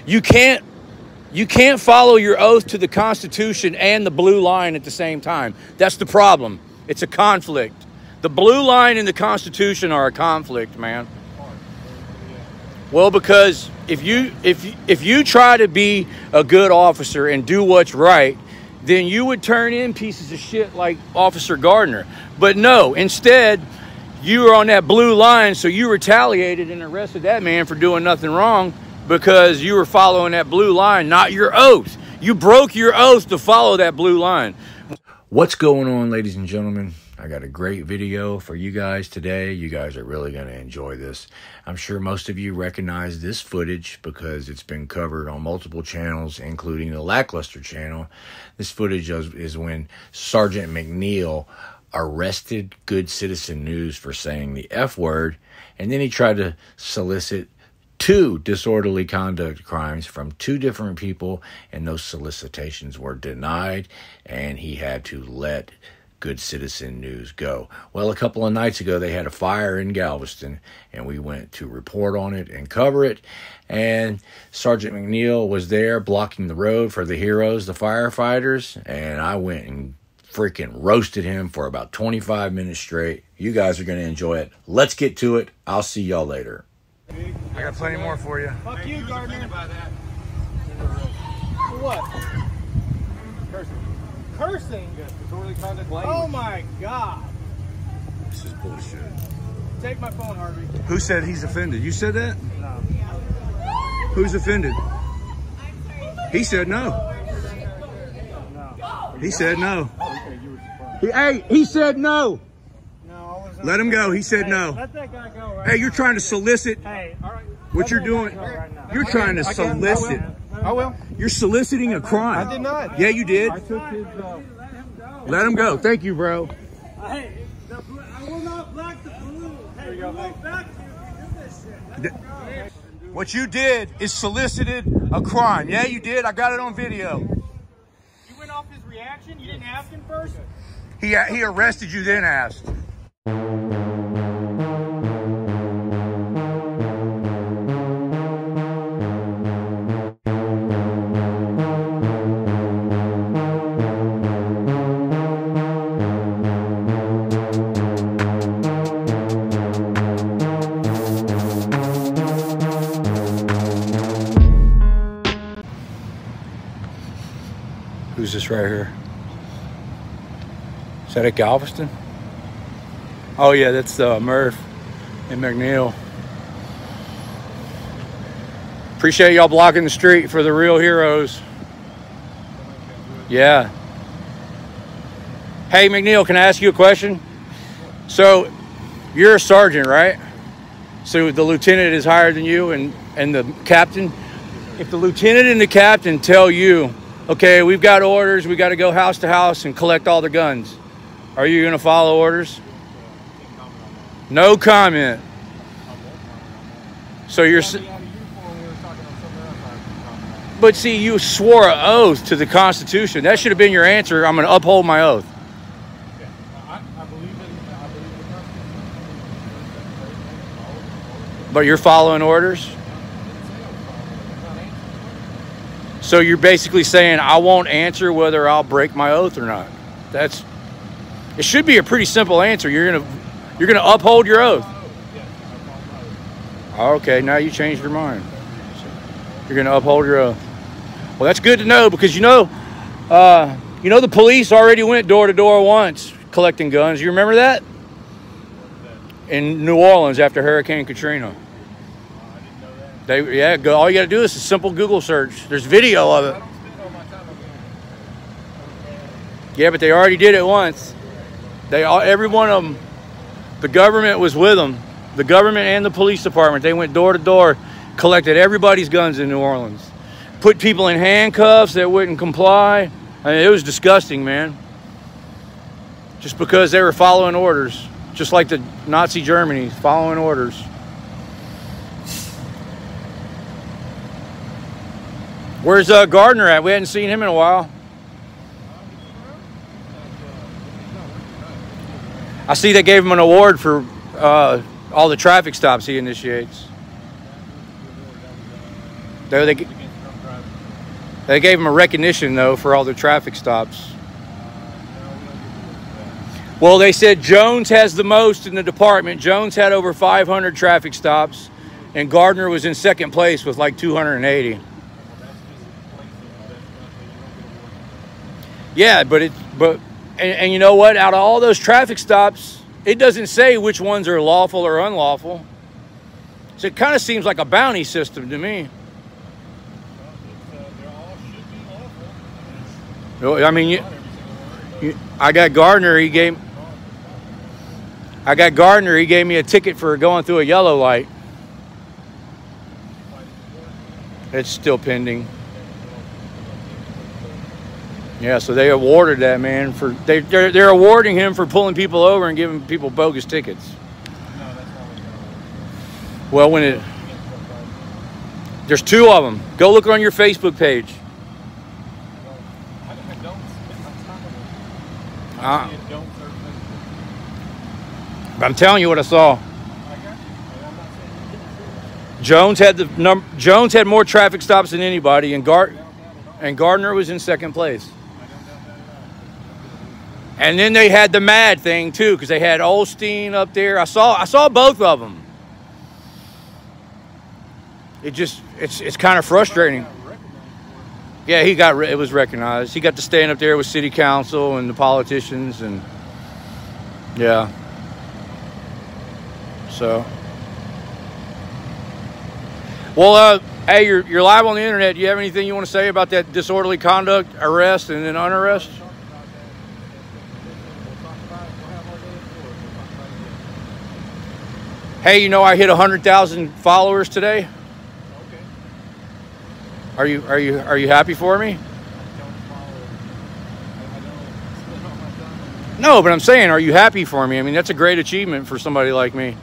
You can't follow your oath to the Constitution and the blue line at the same time. That's the problem. It's a conflict. The blue line and the Constitution are a conflict, man. Well, because if you try to be a good officer and do what's right, then you would turn in pieces of shit like Officer Gardner. But no, instead, you were on that blue line, so you retaliated and arrested that man for doing nothing wrong because you were following that blue line, not your oath. You broke your oath to follow that blue line. What's going on, ladies and gentlemen? I got a great video for you guys today. You guys are really going to enjoy this. I'm sure most of you recognize this footage because it's been covered on multiple channels, including the Lackluster channel. This footage is when Sergeant McNeil arrested Good Citizen News for saying the F word, and then he tried to solicit 2 disorderly conduct crimes from 2 different people, and those solicitations were denied, and he had to let Good Citizen News go. Well, a couple of nights ago, they had a fire in Galveston, and we went to report on it and cover it, and Sergeant McNeil was there blocking the road for the heroes, the firefighters, and I went and freaking roasted him for about 25 minutes straight. You guys are going to enjoy it. Let's get to it. I'll see y'all later. I got plenty more for you. Fuck you, Gardner. What? Cursing? Yes, disorderly conduct language. Oh my God. This is bullshit. Take my phone, Harvey. Who said he's offended? You said that? No. Who's offended? He said no. No. He said no. He said no. Let him go. He said no. Let that guy go right Hey, you're trying to solicit. Hey, all right. What you're doing, you're trying to solicit. I will. You're soliciting a crime. I did not. Yeah, you did. I took his, Let him go. Thank you, bro. Hey, I will not black the blue. Hey, you go back to this shit. What you did is solicited a crime. Yeah, you did. I got it on video. You went off his reaction? You didn't ask him first? He arrested you, then asked. Who's this right here? Is that at Galveston? Oh yeah, that's Murph and McNeil. Appreciate y'all blocking the street for the real heroes. Yeah. Hey McNeil, can I ask you a question? So you're a sergeant, right? So the lieutenant is higher than you and the captain. If the lieutenant and the captain tell you, okay, we've got orders, we got to go house to house and collect all the guns, are you going to follow orders? No comment. So you're... But see, you swore an oath to the Constitution. That should have been your answer. I'm going to uphold my oath. But you're following orders? So you're basically saying I won't answer whether I'll break my oath or not. It should be a pretty simple answer. You're gonna uphold your oath. Okay, now you changed your mind. You're gonna uphold your oath. Well, that's good to know because you know the police already went door to door once collecting guns. You remember that? In New Orleans after Hurricane Katrina. All you got to do is a simple Google search. There's video of it. Yeah, but they already did it once. Every one of them, the government was with them. The government and the police department, they went door to door, collected everybody's guns in New Orleans. Put people in handcuffs that wouldn't comply. I mean, it was disgusting, man. Just because they were following orders. Just like the Nazi Germany, following orders. Where's Gardner at? We hadn't seen him in a while. I see they gave him an award for all the traffic stops he initiates. They gave him a recognition, though, for all the traffic stops. Well, they said Jones has the most in the department. Jones had over 500 traffic stops, and Gardner was in second place with like 280. Yeah, and you know what? Out of all those traffic stops, it doesn't say which ones are lawful or unlawful. So it kind of seems like a bounty system to me. I mean, I got Gardner. He gave me a ticket for going through a yellow light. It's still pending. Yeah, so they awarded that man for they're awarding him for pulling people over and giving people bogus tickets. Well, there's two of them. Go look on your Facebook page. I'm telling you what I saw. Jones had more traffic stops than anybody, and Gardner was in second place. And then they had the mad thing too, because they had Olstein up there. I saw both of them. It's kind of frustrating. Yeah, it was recognized. He got to stand up there with city council and the politicians, and yeah. So, well, hey, you're live on the internet. Do you have anything you want to say about that disorderly conduct, arrest, and then unarrest? Hey, you know I hit 100,000 followers today. Are you happy for me? No, but I'm saying, are you happy for me? I mean, that's a great achievement for somebody like me.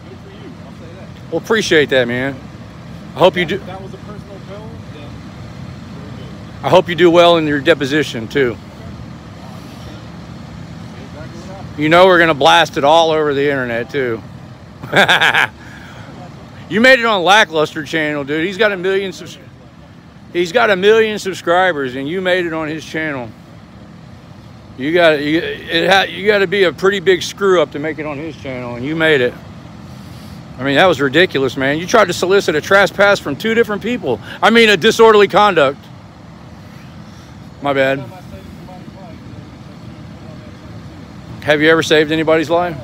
Good for you, I'll say that. Well, appreciate that, man. I hope you do. That was a personal goal, then very good. I hope you do well in your deposition too. You know we're gonna blast it all over the internet too. You made it on Lackluster channel, dude. He's got 1 million subscribers, and you made it on his channel. You got to be a pretty big screw up to make it on his channel, and you made it. I mean, that was ridiculous, man. You tried to solicit a trespass from 2 different people. I mean, a disorderly conduct. My bad. Have you ever saved anybody's life?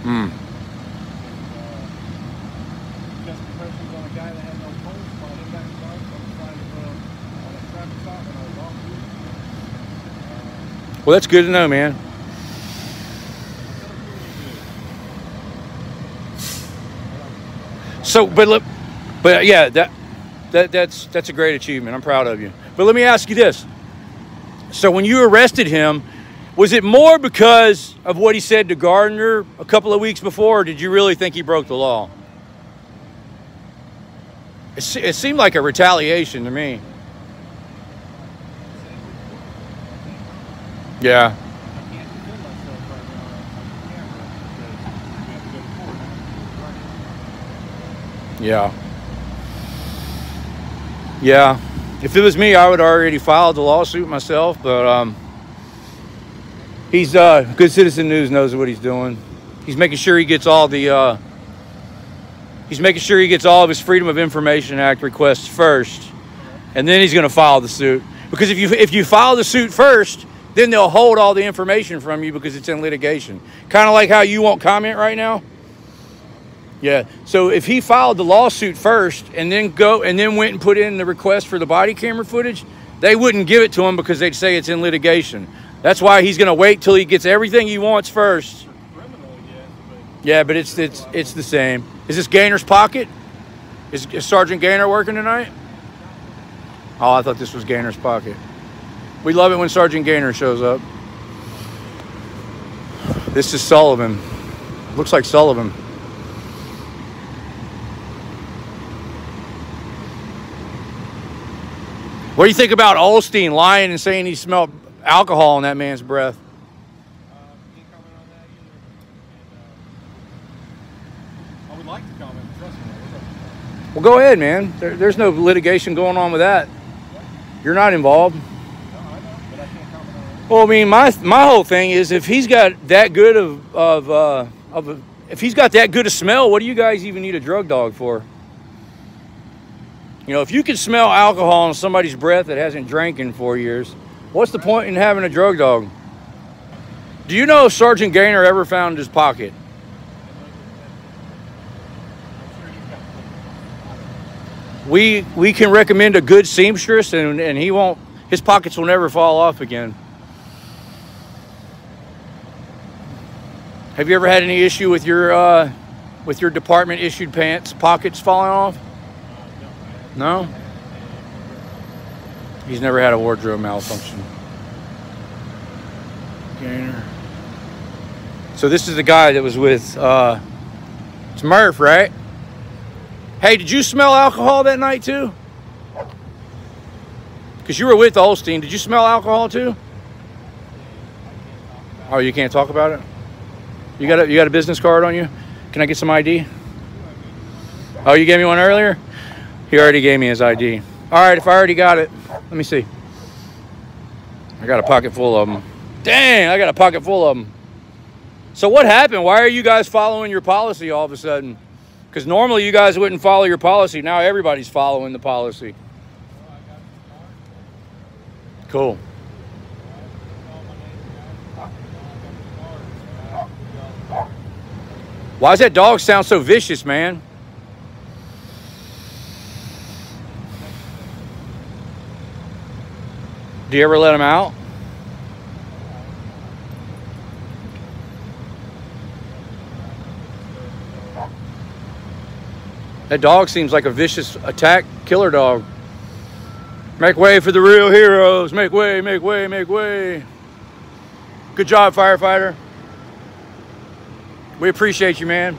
Hmm. Well, that's good to know, man. So, but yeah, that's a great achievement. I'm proud of you. But let me ask you this. So when you arrested him, was it more because of what he said to Gardner a couple of weeks before, or did you really think he broke the law? It seemed like a retaliation to me. Yeah. Yeah. Yeah. If it was me, I would have already filed the lawsuit myself, but he's Good Citizen News knows what he's doing. He's making sure he gets all the he's making sure he gets all of his Freedom of Information Act requests first, and then he's going to file the suit. Because if you file the suit first, then they'll hold all the information from you because it's in litigation. Kind of like how you won't comment right now. Yeah. So if he filed the lawsuit first and then went and put in the request for the body camera footage, they wouldn't give it to him because they'd say it's in litigation. That's why he's going to wait till he gets everything he wants first. Yeah, but it's the same. Is this Gaynor's pocket? Is Sergeant Gaynor working tonight? Oh, I thought this was Gaynor's pocket. We love it when Sergeant Gaynor shows up. This is Sullivan. Looks like Sullivan. What do you think about Olstein lying and saying he smelled alcohol in that man's breath? Can't comment on that either. I would like to comment, trust me. Well, go ahead, man. There's no litigation going on with that. You're not involved. No, I know, but I can't comment on it. Well, I mean, my whole thing is if he's got that good if he's got that good a smell, what do you guys even need a drug dog for? You know, if you can smell alcohol in somebody's breath that hasn't drank in 4 years, what's the point in having a drug dog? Do you know if Sergeant Gaynor ever found his pocket? We can recommend a good seamstress, and he won't. His pockets will never fall off again. Have you ever had any issue with your department issued pants pockets falling off? No. He's never had a wardrobe malfunction. Gaynor. So this is the guy that was with it's Murph, right? Hey, did you smell alcohol that night too? Because you were with Olstein. Did you smell alcohol too? Oh, you can't talk about it? You got a business card on you? Can I get some ID? Oh, you gave me one earlier? He already gave me his ID. All right, if I already got it, let me see. I got a pocket full of them. Dang, I got a pocket full of them. So what happened? Why are you guys following your policy all of a sudden? Because normally you guys wouldn't follow your policy. Now everybody's following the policy. Cool. Why does that dog sound so vicious, man? Do you ever let him out? That dog seems like a vicious attack killer dog. Make way for the real heroes. Make way, make way, make way. Good job, firefighter. We appreciate you, man.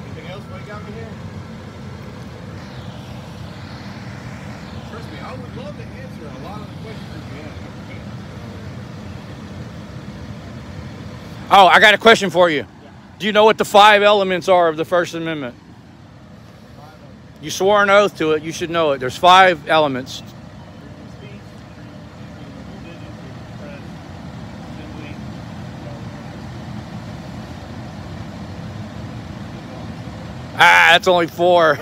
Anything else while you got me here? Trust me, I would love to answer a lot of the questions you have. Oh, I got a question for you. Do you know what the 5 elements are of the First Amendment? You swore an oath to it. You should know it. There's 5 elements. Ah, that's only 4.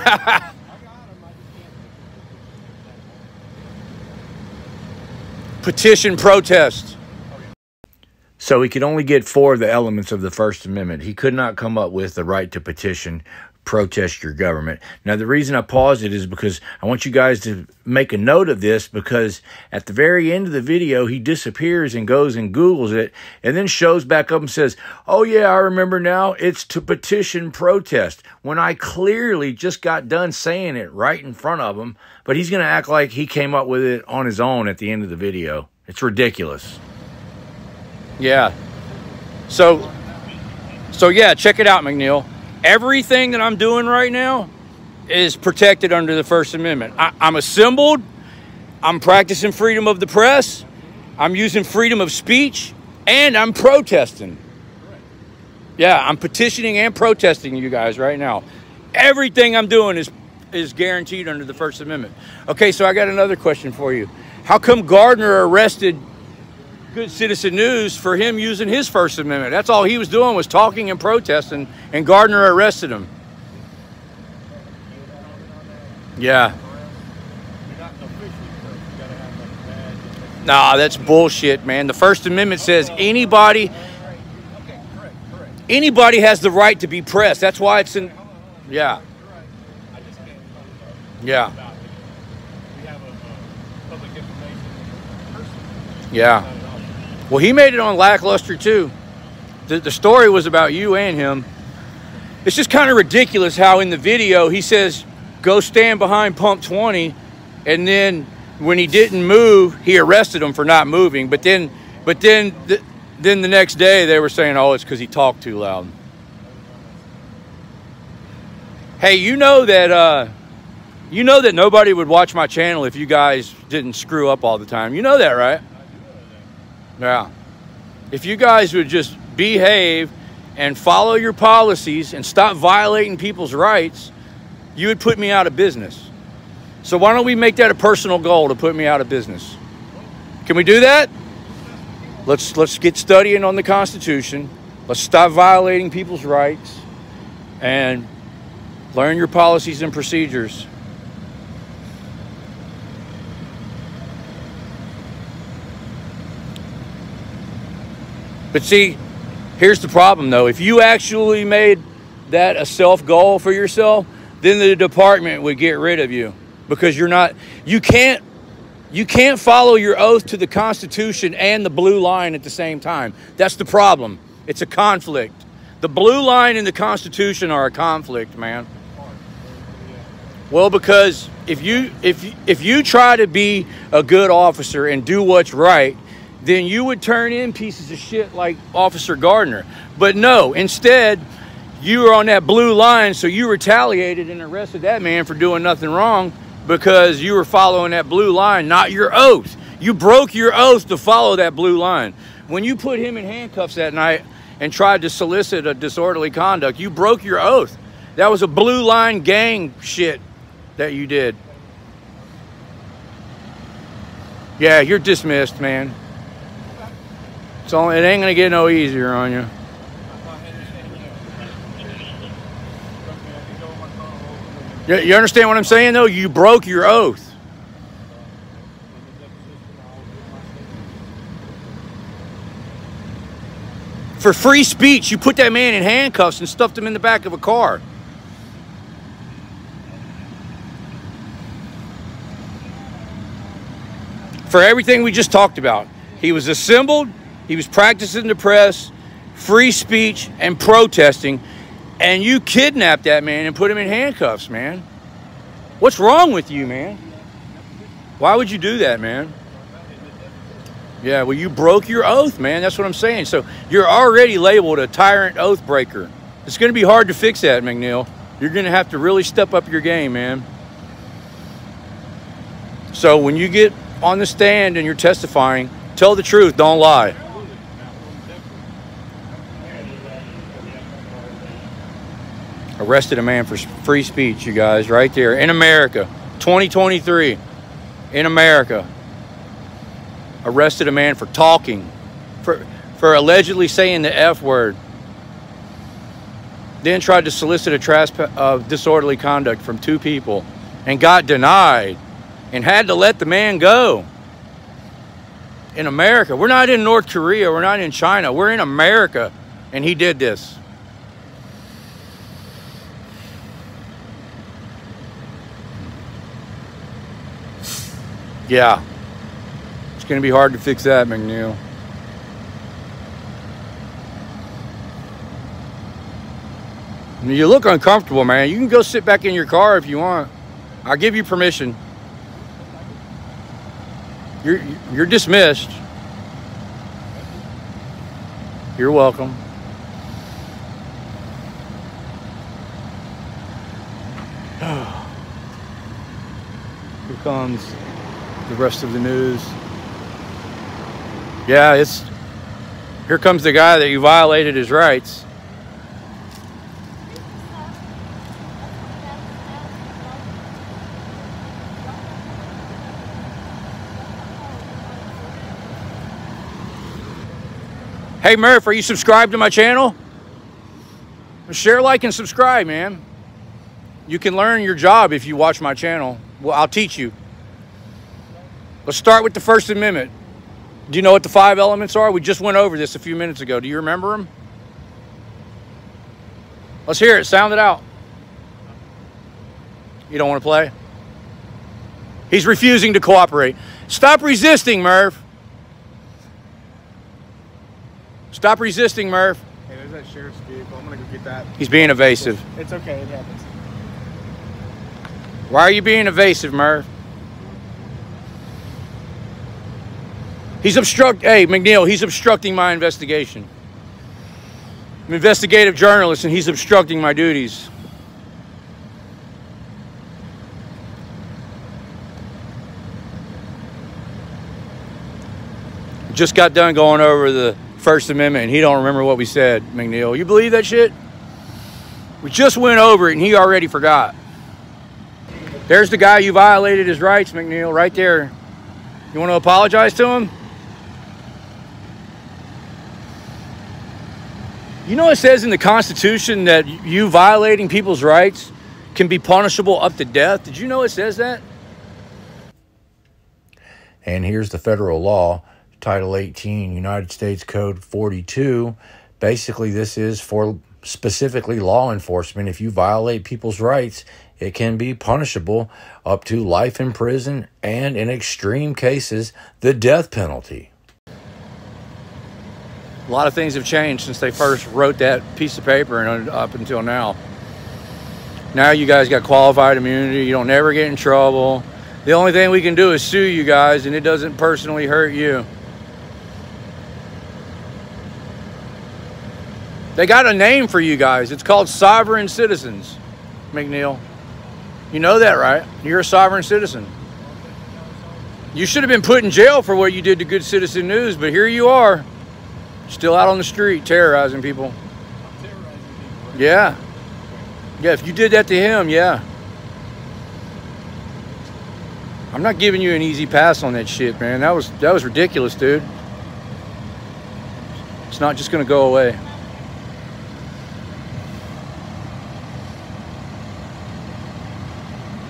Petition, protest. So he could only get 4 of the elements of the First Amendment. He could not come up with the right to petition, protest your government. Now, the reason I paused it is because I want you guys to make a note of this, because at the very end of the video, he disappears and goes and Googles it and then shows back up and says, oh, yeah, I remember now. It's to petition, protest, when I clearly just got done saying it right in front of him. But he's going to act like he came up with it on his own at the end of the video. It's ridiculous. Yeah. So yeah, check it out, McNeil. Everything that I'm doing right now is protected under the First Amendment. I'm assembled. I'm practicing freedom of the press. I'm using freedom of speech, and I'm protesting. Yeah, I'm petitioning and protesting you guys right now. Everything I'm doing is guaranteed under the First Amendment. Okay, so I got another question for you. How come Gardner arrested Good Citizen News for him using his First Amendment? That's all he was doing, was talking and protesting, and Gardner arrested him. Yeah. Nah, that's bullshit, man. The First Amendment says anybody has the right to be pressed. That's why it's in. Yeah. Yeah. Yeah. Well, he made it on Lackluster, too. The story was about you and him. It's just kind of ridiculous how in the video he says, go stand behind pump 20, and then when he didn't move, he arrested him for not moving. But then the next day they were saying, oh, it's because he talked too loud. Hey, you know that nobody would watch my channel if you guys didn't screw up all the time. You know that, right? Yeah. If you guys would just behave and follow your policies and stop violating people's rights, you would put me out of business. So why don't we make that a personal goal to put me out of business? Can we do that? Let's get studying on the Constitution. Let's stop violating people's rights and learn your policies and procedures. But see, here's the problem though. If you actually made that a self-goal for yourself, then the department would get rid of you because you can't follow your oath to the Constitution and the blue line at the same time. That's the problem. It's a conflict. The blue line and the Constitution are a conflict, man. Well, because if you try to be a good officer and do what's right, then you would turn in pieces of shit like Officer Gardner. But no, instead, you were on that blue line, so you retaliated and arrested that man for doing nothing wrong because you were following that blue line, not your oath. You broke your oath to follow that blue line. When you put him in handcuffs that night and tried to solicit a disorderly conduct, you broke your oath. That was a blue line gang shit that you did. Yeah, you're dismissed, man. So it ain't gonna get no easier on you. You understand what I'm saying, though? You broke your oath. For free speech, you put that man in handcuffs and stuffed him in the back of a car. For everything we just talked about. He was assembled, he was practicing the press, free speech, and protesting. And you kidnapped that man and put him in handcuffs, man. What's wrong with you, man? Why would you do that, man? Yeah, well, you broke your oath, man. That's what I'm saying. So you're already labeled a tyrant oath breaker. It's going to be hard to fix that, McNeil. You're going to have to really step up your game, man. So when you get on the stand and you're testifying, tell the truth, don't lie. Arrested a man for free speech, you guys, right there in America, 2023, in America. Arrested a man for talking, for allegedly saying the F word. Then tried to solicit a disorderly conduct from 2 people and got denied and had to let the man go. In America. We're not in North Korea. We're not in China. We're in America. And he did this. Yeah. It's going to be hard to fix that, McNeil. You look uncomfortable, man. You can go sit back in your car if you want. I'll give you permission. You're dismissed. You're welcome. Here comes the rest of the news. Yeah, here comes the guy that you violated his rights. Hey, Murph, are you subscribed to my channel? Share, like, and subscribe, man. You can learn your job if you watch my channel. Well, I'll teach you. Let's start with the First Amendment. Do you know what the 5 elements are? We just went over this a few minutes ago. Do you remember them? Let's hear it. Sound it out. You don't want to play? He's refusing to cooperate. Stop resisting, Murph. Stop resisting, Murph. Hey, there's that sheriff's vehicle. I'm going to go get that. He's being evasive. It's okay. It happens. Why are you being evasive, Murph? Hey, McNeil, he's obstructing my investigation. I'm an investigative journalist, and he's obstructing my duties. Just got done going over the First Amendment, and he don't remember what we said, McNeil. You believe that shit? We just went over it, and he already forgot. There's the guy you violated his rights, McNeil, right there. You want to apologize to him? You know it says in the Constitution that you violating people's rights can be punishable up to death? Did you know it says that? And here's the federal law, Title 18, United States Code 42. Basically, this is for specifically law enforcement. If you violate people's rights, it can be punishable up to life in prison and, in extreme cases, the death penalty. A lot of things have changed since they first wrote that piece of paper and up until now. Now you guys got qualified immunity. You don't never get in trouble. The only thing we can do is sue you guys, and it doesn't personally hurt you. They got a name for you guys. It's called sovereign citizens, McNeil. You know that, right? You're a sovereign citizen. You should have been put in jail for what you did to Good Citizen News, but here you are, still out on the street terrorizing people. Yeah. Yeah, if you did that to him, yeah. I'm not giving you an easy pass on that shit, man. That was ridiculous, dude. It's not just going to go away.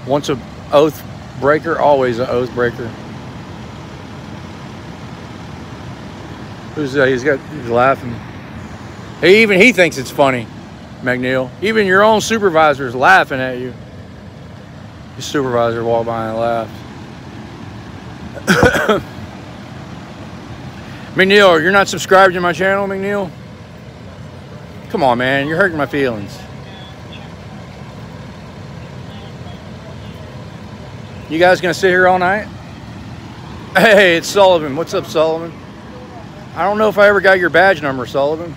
Once an oath breaker, always an oath breaker. Who's that? He's laughing. Even he thinks it's funny, McNeil. Even your own supervisor is laughing at you. Your supervisor walked by and laughed. McNeil, you're not subscribed to my channel, McNeil? Come on, man. You're hurting my feelings. You guys gonna sit here all night? Hey, it's Sullivan. What's up, Sullivan? I don't know if I ever got your badge number, Sullivan.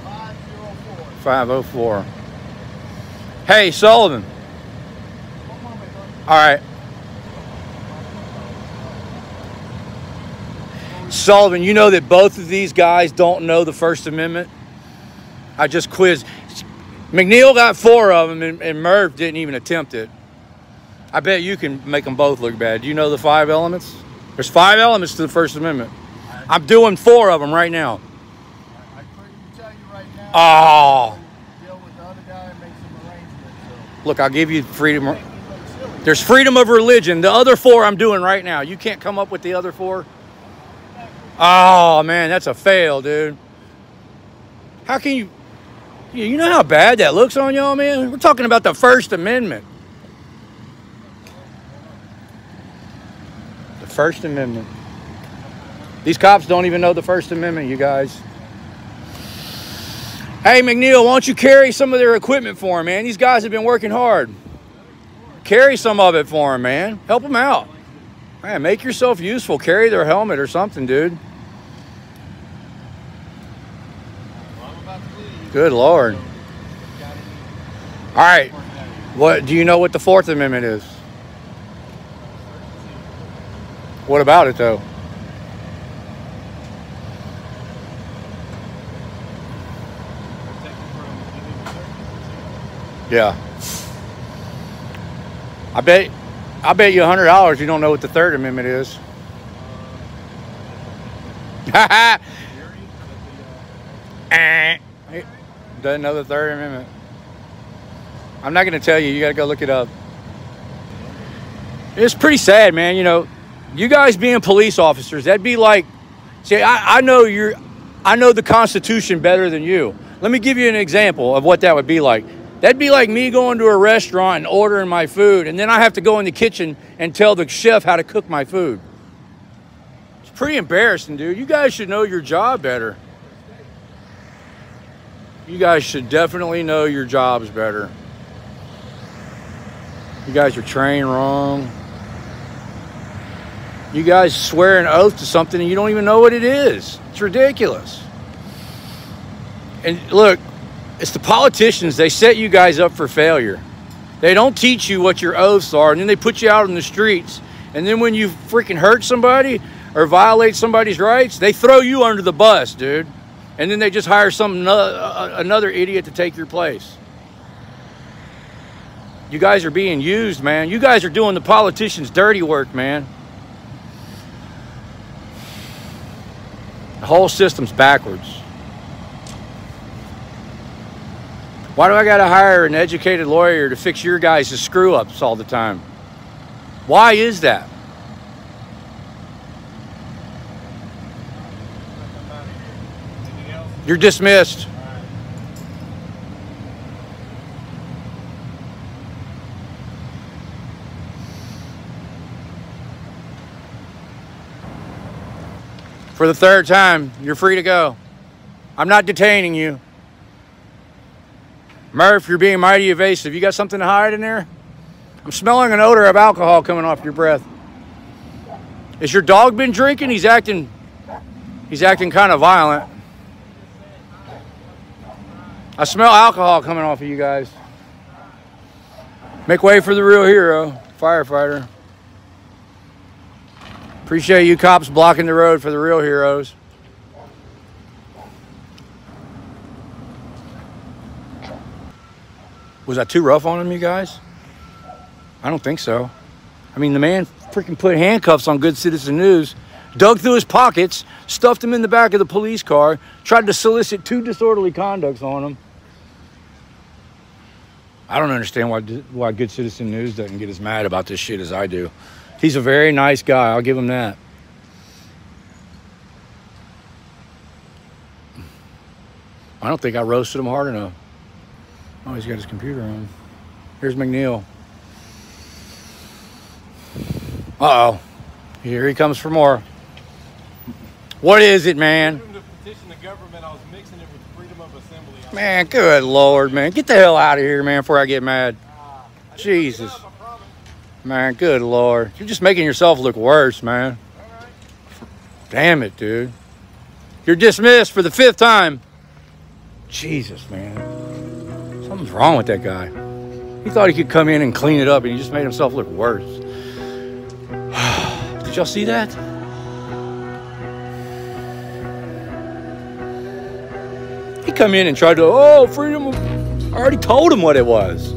504. Hey, Sullivan. All right. Sullivan, you know that both of these guys don't know the First Amendment? I just quizzed. McNeil got 4 of them, and Merv didn't even attempt it. I bet you can make them both look bad. Do you know the 5 elements? There's 5 elements to the First Amendment. I'm doing 4 of them right now. I couldn't tell you right now. Oh. Deal with the other guy and make some arrangements. So. Look, I'll give you freedom. There's freedom of religion. The other 4 I'm doing right now. You can't come up with the other 4? Oh, man, that's a fail, dude. How can you... You know how bad that looks on y'all, man? We're talking about the First Amendment. The First Amendment. These cops don't even know the First Amendment, you guys. Hey, McNeil, why don't you carry some of their equipment for them, man? These guys have been working hard. Carry some of it for them, man. Help them out. Man, make yourself useful. Carry their helmet or something, dude. Good Lord. All right. What do you know what the Fourth Amendment is? What about it, though? Yeah. I bet you $100 you don't know what the Third Amendment is. Doesn't know the Third Amendment. I'm not going to tell you. You got to go look it up. It's pretty sad, man. You know, you guys being police officers, that'd be like, see, I know the Constitution better than you. Let me give you an example of what that would be like. That'd be like me going to a restaurant and ordering my food, and then I have to go in the kitchen and tell the chef how to cook my food. It's pretty embarrassing, dude. You guys should know your job better. You guys should definitely know your jobs better. You guys are trained wrong. You guys swear an oath to something and you don't even know what it is. It's ridiculous. And look, it's the politicians. They set you guys up for failure. They don't teach you what your oaths are, and then they put you out in the streets. And then when you freaking hurt somebody, or violate somebody's rights, they throw you under the bus, dude. And then they just hire another idiot to take your place. You guys are being used, man. You guys are doing the politicians' dirty work, man. The whole system's backwards. Why do I got to hire an educated lawyer to fix your guys' screw-ups all the time? Why is that? You're dismissed. For the third time, you're free to go. I'm not detaining you. Murph, you're being mighty evasive. You got something to hide in there? I'm smelling an odor of alcohol coming off your breath. Has your dog been drinking? He's acting kind of violent. I smell alcohol coming off of you guys. Make way for the real hero, firefighter. Appreciate you cops blocking the road for the real heroes. Was I too rough on him, you guys? I don't think so. I mean, the man freaking put handcuffs on Good Citizen News, dug through his pockets, stuffed him in the back of the police car, tried to solicit 2 disorderly conducts on him. I don't understand why Good Citizen News doesn't get as mad about this shit as I do. He's a very nice guy. I'll give him that. I don't think I roasted him hard enough. Oh, he's got his computer on. Here's McNeil. Uh-oh. Here he comes for more. What is it, man? To petition the government, I was mixing it with freedom of assembly. Man, good Lord, man. Get the hell out of here, man, before I get mad. Jesus. Man, good Lord. You're just making yourself look worse, man. Damn it, dude. You're dismissed for the 5th time. Jesus, man. Something's wrong with that guy. He thought he could come in and clean it up, and he just made himself look worse. Did y'all see that? He come in and tried to, oh, freedom. I already told him what it was.